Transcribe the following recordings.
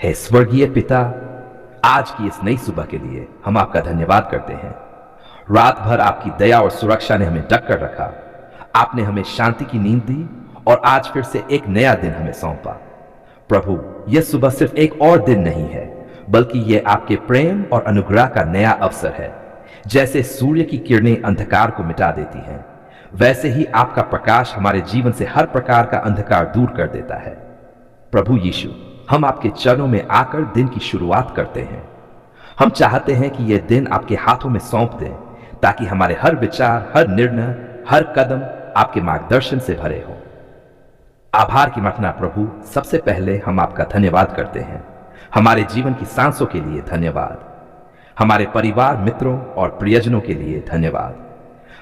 हे स्वर्गीय पिता, आज की इस नई सुबह के लिए हम आपका धन्यवाद करते हैं। रात भर आपकी दया और सुरक्षा ने हमें ढक कर रखा। आपने हमें शांति की नींद दी और आज फिर से एक नया दिन हमें सौंपा। प्रभु, यह सुबह सिर्फ एक और दिन नहीं है, बल्कि यह आपके प्रेम और अनुग्रह का नया अवसर है। जैसे सूर्य की किरणें अंधकार को मिटा देती हैं, वैसे ही आपका प्रकाश हमारे जीवन से हर प्रकार का अंधकार दूर कर देता है। प्रभु यीशु, हम आपके चरणों में आकर दिन की शुरुआत करते हैं। हम चाहते हैं कि यह दिन आपके हाथों में सौंप दें, ताकि हमारे हर विचार, हर निर्णय, हर कदम आपके मार्गदर्शन से भरे हो। आभार की प्रार्थना प्रभु, सबसे पहले हम आपका धन्यवाद करते हैं। हमारे जीवन की सांसों के लिए धन्यवाद। हमारे परिवार, मित्रों और प्रियजनों के लिए धन्यवाद।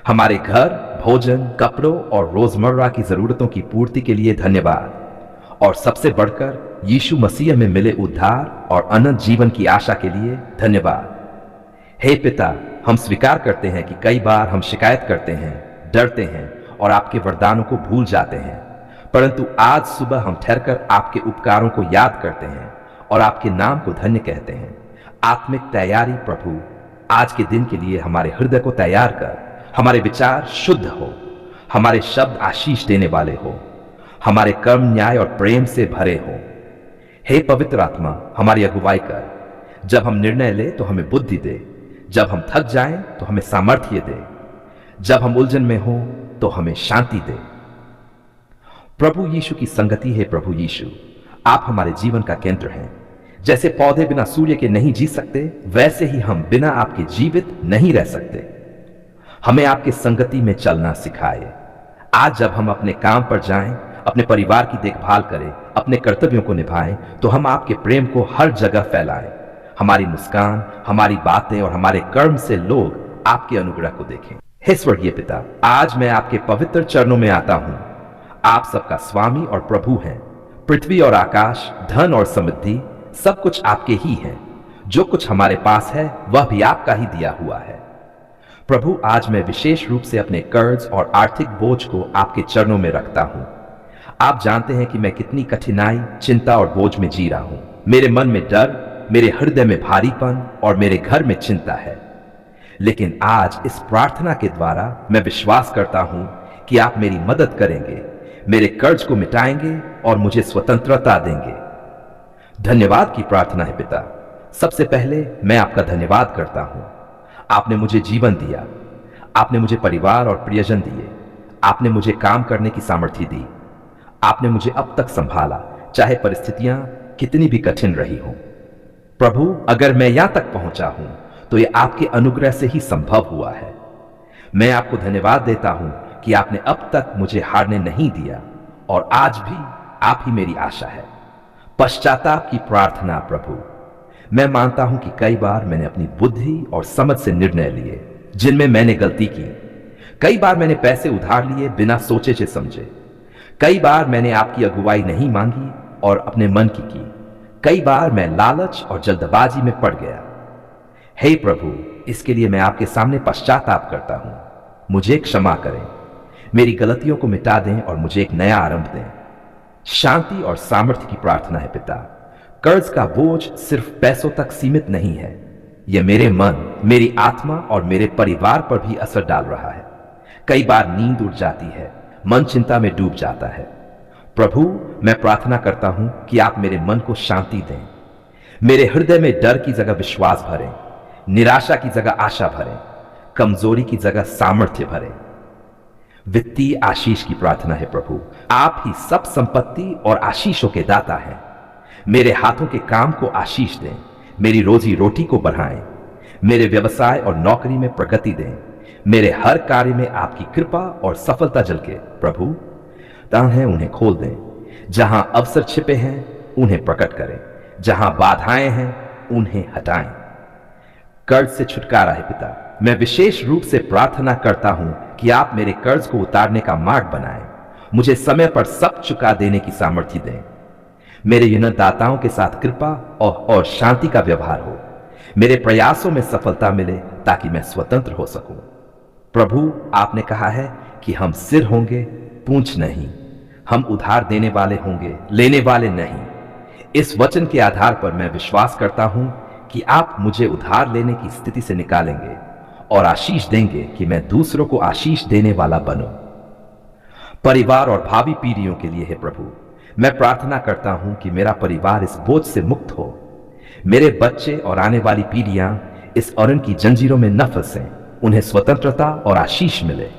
हमारे घर, भोजन, कपड़ों और रोजमर्रा की जरूरतों की पूर्ति के लिए धन्यवाद। और सबसे बढ़कर यीशु मसीह में मिले उद्धार और अनंत जीवन की आशा के लिए धन्यवाद। हे पिता, हम स्वीकार करते हैं कि कई बार हम शिकायत करते हैं, डरते हैं और आपके वरदानों को भूल जाते हैं, परंतु आज सुबह हम ठहरकर आपके उपकारों को याद करते हैं और आपके नाम को धन्य कहते हैं। आत्मिक तैयारी प्रभु, आज के दिन के लिए हमारे हृदय को तैयार कर। हमारे विचार शुद्ध हो, हमारे शब्द आशीष देने वाले हो, हमारे कर्म न्याय और प्रेम से भरे हो। हे पवित्र आत्मा, हमारी अगुवाई कर। जब हम निर्णय ले तो हमें बुद्धि दे, जब हम थक जाएं तो हमें सामर्थ्य दे, जब हम उलझन में हो तो हमें शांति दे। प्रभु यीशु की संगति है। प्रभु यीशु, आप हमारे जीवन का केंद्र हैं। जैसे पौधे बिना सूर्य के नहीं जी सकते, वैसे ही हम बिना आपके जीवित नहीं रह सकते। हमें आपके संगति में चलना सिखाए। आज जब हम अपने काम पर जाएं, अपने परिवार की देखभाल करें, अपने कर्तव्यों को निभाएं, तो हम आपके प्रेम को हर जगह फैलाएं। हमारी मुस्कान, हमारी बातें और हमारे कर्म से लोग आपके अनुग्रह को देखें। हे स्वर्गीय पिता, आज मैं आपके पवित्र चरणों में आता हूं। आप सबका स्वामी और प्रभु हैं। पृथ्वी और आकाश, धन और समृद्धि, सब कुछ आपके ही है। जो कुछ हमारे पास है वह भी आपका ही दिया हुआ है। प्रभु, आज मैं विशेष रूप से अपने कर्ज और आर्थिक बोझ को आपके चरणों में रखता हूं। आप जानते हैं कि मैं कितनी कठिनाई, चिंता और बोझ में जी रहा हूं। मेरे मन में डर, मेरे हृदय में भारीपन और मेरे घर में चिंता है। लेकिन आज इस प्रार्थना के द्वारा मैं विश्वास करता हूं कि आप मेरी मदद करेंगे, मेरे कर्ज को मिटाएंगे और मुझे स्वतंत्रता देंगे। धन्यवाद की प्रार्थना है पिता। सबसे पहले मैं आपका धन्यवाद करता हूं। आपने मुझे जीवन दिया, आपने मुझे परिवार और प्रियजन दिए, आपने मुझे काम करने की सामर्थ्य दी, आपने मुझे अब तक संभाला, चाहे परिस्थितियां कितनी भी कठिन रही हों। प्रभु, अगर मैं यहां तक पहुंचा हूं तो यह आपके अनुग्रह से ही संभव हुआ है। मैं आपको धन्यवाद देता हूं कि आपने अब तक मुझे हारने नहीं दिया और आज भी आप ही मेरी आशा है। पश्चाताप की प्रार्थना प्रभु, मैं मानता हूं कि कई बार मैंने अपनी बुद्धि और समझ से निर्णय लिए जिनमें मैंने गलती की। कई बार मैंने पैसे उधार लिए बिना सोचे से समझे। कई बार मैंने आपकी अगुवाई नहीं मांगी और अपने मन की। कई बार मैं लालच और जल्दबाजी में पड़ गया। हे प्रभु, इसके लिए मैं आपके सामने पश्चाताप करता हूं। मुझे क्षमा करें, मेरी गलतियों को मिटा दें और मुझे एक नया आरंभ दें। शांति और सामर्थ्य की प्रार्थना है पिता। कर्ज का बोझ सिर्फ पैसों तक सीमित नहीं है, यह मेरे मन, मेरी आत्मा और मेरे परिवार पर भी असर डाल रहा है। कई बार नींद उड़ जाती है, मन चिंता में डूब जाता है। प्रभु, मैं प्रार्थना करता हूं कि आप मेरे मन को शांति दें। मेरे हृदय में डर की जगह विश्वास भरें, निराशा की जगह आशा भरें, कमजोरी की जगह सामर्थ्य भरें। वित्तीय आशीष की प्रार्थना है प्रभु। आप ही सब संपत्ति और आशीषों के दाता हैं। मेरे हाथों के काम को आशीष दें, मेरी रोजी रोटी को बढ़ाएं, मेरे व्यवसाय और नौकरी में प्रगति दें, मेरे हर कार्य में आपकी कृपा और सफलता झलके। प्रभु, दान है उन्हें खोल दें, जहां अवसर छिपे हैं उन्हें प्रकट करें, जहां बाधाएं हैं उन्हें हटाएं। कर्ज से छुटकारा है पिता। मैं विशेष रूप से प्रार्थना करता हूं कि आप मेरे कर्ज को उतारने का मार्ग बनाएं, मुझे समय पर सब चुका देने की सामर्थ्य दें। मेरे ऋणदाताओं के साथ कृपा और शांति का व्यवहार हो। मेरे प्रयासों में सफलता मिले ताकि मैं स्वतंत्र हो सकूं। प्रभु, आपने कहा है कि हम सिर होंगे, पूंछ नहीं। हम उधार देने वाले होंगे, लेने वाले नहीं। इस वचन के आधार पर मैं विश्वास करता हूं कि आप मुझे उधार लेने की स्थिति से निकालेंगे और आशीष देंगे कि मैं दूसरों को आशीष देने वाला बनूं। परिवार और भावी पीढ़ियों के लिए है प्रभु, मैं प्रार्थना करता हूं कि मेरा परिवार इस बोझ से मुक्त हो। मेरे बच्चे और आने वाली पीढ़ियां इस अरण की जंजीरों में न फंसें, उन्हें स्वतंत्रता और आशीष मिले।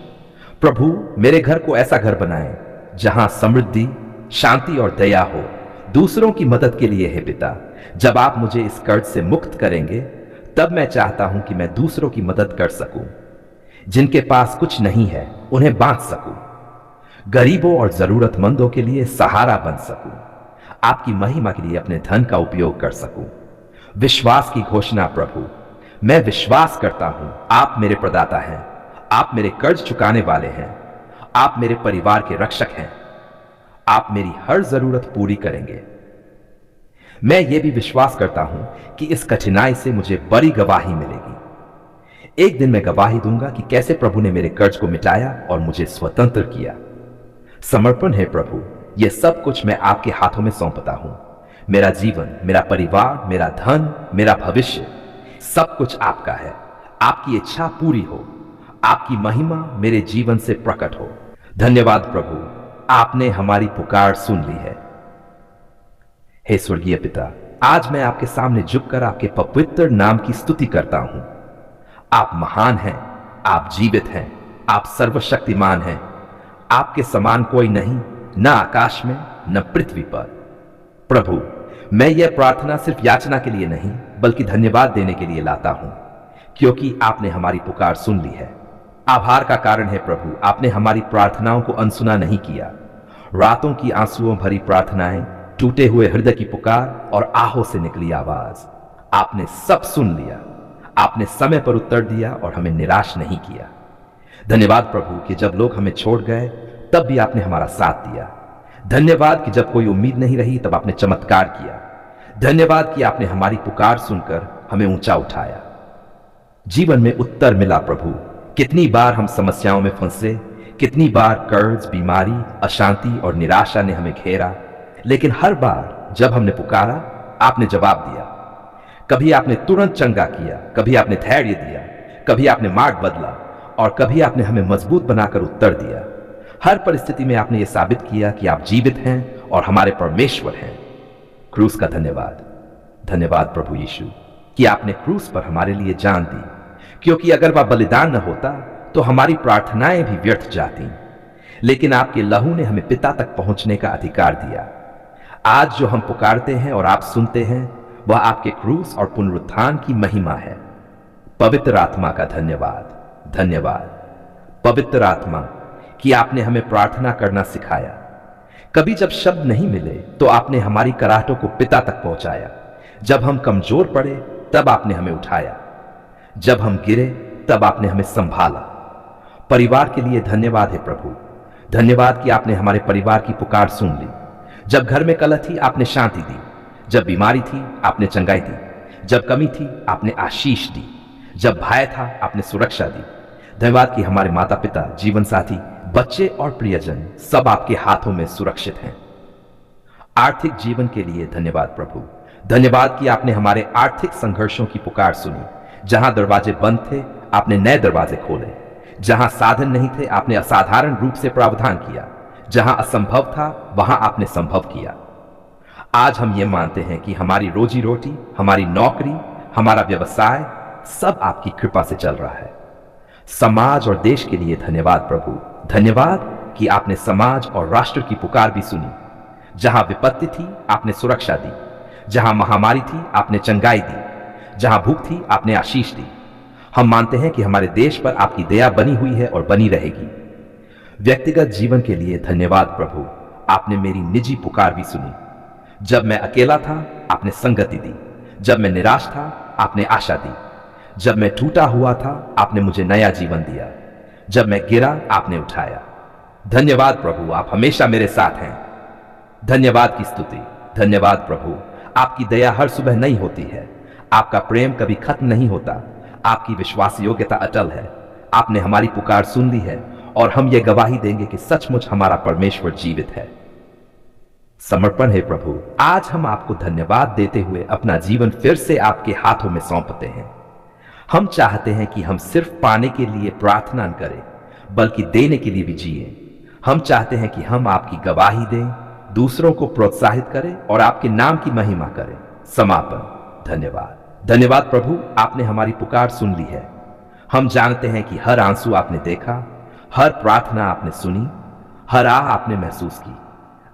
प्रभु, मेरे घर को ऐसा घर बनाएं जहां समृद्धि, शांति और दया हो। दूसरों की मदद के लिए है पिता, जब आप मुझे इस कर्ज से मुक्त करेंगे तब मैं चाहता हूं कि मैं दूसरों की मदद कर सकूं। जिनके पास कुछ नहीं है उन्हें बांट सकूं, गरीबों और जरूरतमंदों के लिए सहारा बन सकूं, आपकी महिमा के लिए अपने धन का उपयोग कर सकूं। विश्वास की घोषणा प्रभु, मैं विश्वास करता हूं आप मेरे प्रदाता हैं, आप मेरे कर्ज चुकाने वाले हैं, आप मेरे परिवार के रक्षक हैं, आप मेरी हर जरूरत पूरी करेंगे। मैं ये भी विश्वास करता हूं कि इस कठिनाई से मुझे बड़ी गवाही मिलेगी। एक दिन मैं गवाही दूंगा कि कैसे प्रभु ने मेरे कर्ज को मिटाया और मुझे स्वतंत्र किया। समर्पण है प्रभु, यह सब कुछ मैं आपके हाथों में सौंपता हूं। मेरा जीवन, मेरा परिवार, मेरा धन, मेरा भविष्य, सब कुछ आपका है। आपकी इच्छा पूरी हो, आपकी महिमा मेरे जीवन से प्रकट हो। धन्यवाद प्रभु, आपने हमारी पुकार सुन ली है। हे स्वर्गीय पिता, आज मैं आपके सामने झुककर आपके पवित्र नाम की स्तुति करता हूं। आप महान हैं, आप जीवित हैं, आप सर्वशक्तिमान हैं। आपके समान कोई नहीं, न आकाश में न पृथ्वी पर। प्रभु, मैं यह प्रार्थना सिर्फ याचना के लिए नहीं बल्कि धन्यवाद देने के लिए लाता हूं, क्योंकि आपने हमारी पुकार सुन ली है। आभार का कारण है प्रभु, आपने हमारी प्रार्थनाओं को अनसुना नहीं किया। रातों की आंसुओं भरी प्रार्थनाएं, टूटे हुए हृदय की पुकार और आहों से निकली आवाज, आपने सब सुन लिया। आपने समय पर उत्तर दिया और हमें निराश नहीं किया। धन्यवाद प्रभु कि जब लोग हमें छोड़ गए तब भी आपने हमारा साथ दिया। धन्यवाद कि जब कोई उम्मीद नहीं रही तब आपने चमत्कार किया। धन्यवाद कि आपने हमारी पुकार सुनकर हमें ऊंचा उठाया। जीवन में उत्तर मिला प्रभु। कितनी बार हम समस्याओं में फंसे, कितनी बार कर्ज, बीमारी, अशांति और निराशा ने हमें घेरा, लेकिन हर बार जब हमने पुकारा आपने जवाब दिया। कभी आपने तुरंत चंगा किया, कभी आपने धैर्य दिया, कभी आपने मार्ग बदला और कभी आपने हमें मजबूत बनाकर उत्तर दिया। हर परिस्थिति में आपने यह साबित किया कि आप जीवित हैं और हमारे परमेश्वर हैं। क्रूस का धन्यवाद। धन्यवाद प्रभु यीशु कि आपने क्रूस पर हमारे लिए जान दी, क्योंकि अगर वह बलिदान न होता तो हमारी प्रार्थनाएं भी व्यर्थ जाती। लेकिन आपके लहू ने हमें पिता तक पहुंचने का अधिकार दिया। आज जो हम पुकारते हैं और आप सुनते हैं, वह आपके क्रूस और पुनरुत्थान की महिमा है। पवित्र आत्मा का धन्यवाद। धन्यवाद पवित्र आत्मा कि आपने हमें प्रार्थना करना सिखाया। कभी जब शब्द नहीं मिले तो आपने हमारी कराहटों को पिता तक पहुंचाया। जब हम कमजोर पड़े तब आपने हमें उठाया। जब हम गिरे तब आपने हमें संभाला। परिवार के लिए धन्यवाद है प्रभु। धन्यवाद कि आपने हमारे परिवार की पुकार सुन ली। जब घर में कलह थी आपने शांति दी, जब बीमारी थी आपने चंगाई दी, जब कमी थी आपने आशीष दी, जब भय था आपने सुरक्षा दी। धन्यवाद कि हमारे माता पिता, जीवन साथी, बच्चे और प्रियजन सब आपके हाथों में सुरक्षित हैं। आर्थिक जीवन के लिए धन्यवाद प्रभु। धन्यवाद कि आपने हमारे आर्थिक संघर्षों की पुकार सुनी। जहां दरवाजे बंद थे आपने नए दरवाजे खोले, जहां साधन नहीं थे आपने असाधारण रूप से प्रावधान किया, जहां असंभव था वहां आपने संभव किया। आज हम ये मानते हैं कि हमारी रोजी रोटी, हमारी नौकरी, हमारा व्यवसाय सब आपकी कृपा से चल रहा है। समाज और देश के लिए धन्यवाद प्रभु। धन्यवाद कि आपने समाज और राष्ट्र की पुकार भी सुनी। जहां विपत्ति थी आपने सुरक्षा दी, जहां महामारी थी आपने चंगाई दी, जहां भूख थी आपने आशीष दी। हम मानते हैं कि हमारे देश पर आपकी दया बनी हुई है और बनी रहेगी। व्यक्तिगत जीवन के लिए धन्यवाद प्रभु। आपने मेरी निजी पुकार भी सुनी। जब मैं अकेला था आपने संगति दी, जब मैं निराश था आपने आशा दी, जब मैं टूटा हुआ था आपने मुझे नया जीवन दिया, जब मैं गिरा आपने उठाया। धन्यवाद प्रभु, आप हमेशा मेरे साथ हैं। धन्यवाद की स्तुति। धन्यवाद प्रभु, आपकी दया हर सुबह नई होती है। आपका प्रेम कभी खत्म नहीं होता। आपकी विश्वास योग्यता अटल है। आपने हमारी पुकार सुन ली है और हम ये गवाही देंगे कि सचमुच हमारा परमेश्वर जीवित है। समर्पण है प्रभु। आज हम आपको धन्यवाद देते हुए अपना जीवन फिर से आपके हाथों में सौंपते हैं। हम चाहते हैं कि हम सिर्फ पाने के लिए प्रार्थना न करें, बल्कि देने के लिए भी जिए। हम चाहते हैं कि हम आपकी गवाही दें, दूसरों को प्रोत्साहित करें और आपके नाम की महिमा करें। समापन। धन्यवाद। धन्यवाद प्रभु, आपने हमारी पुकार सुन ली है। हम जानते हैं कि हर आंसू आपने देखा, हर प्रार्थना आपने सुनी, हर आह आपने महसूस की।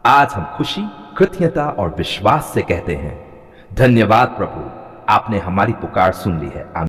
आज हम खुशी, कृतज्ञता और विश्वास से कहते हैं, धन्यवाद प्रभु, आपने हमारी पुकार सुन ली है। आमीन।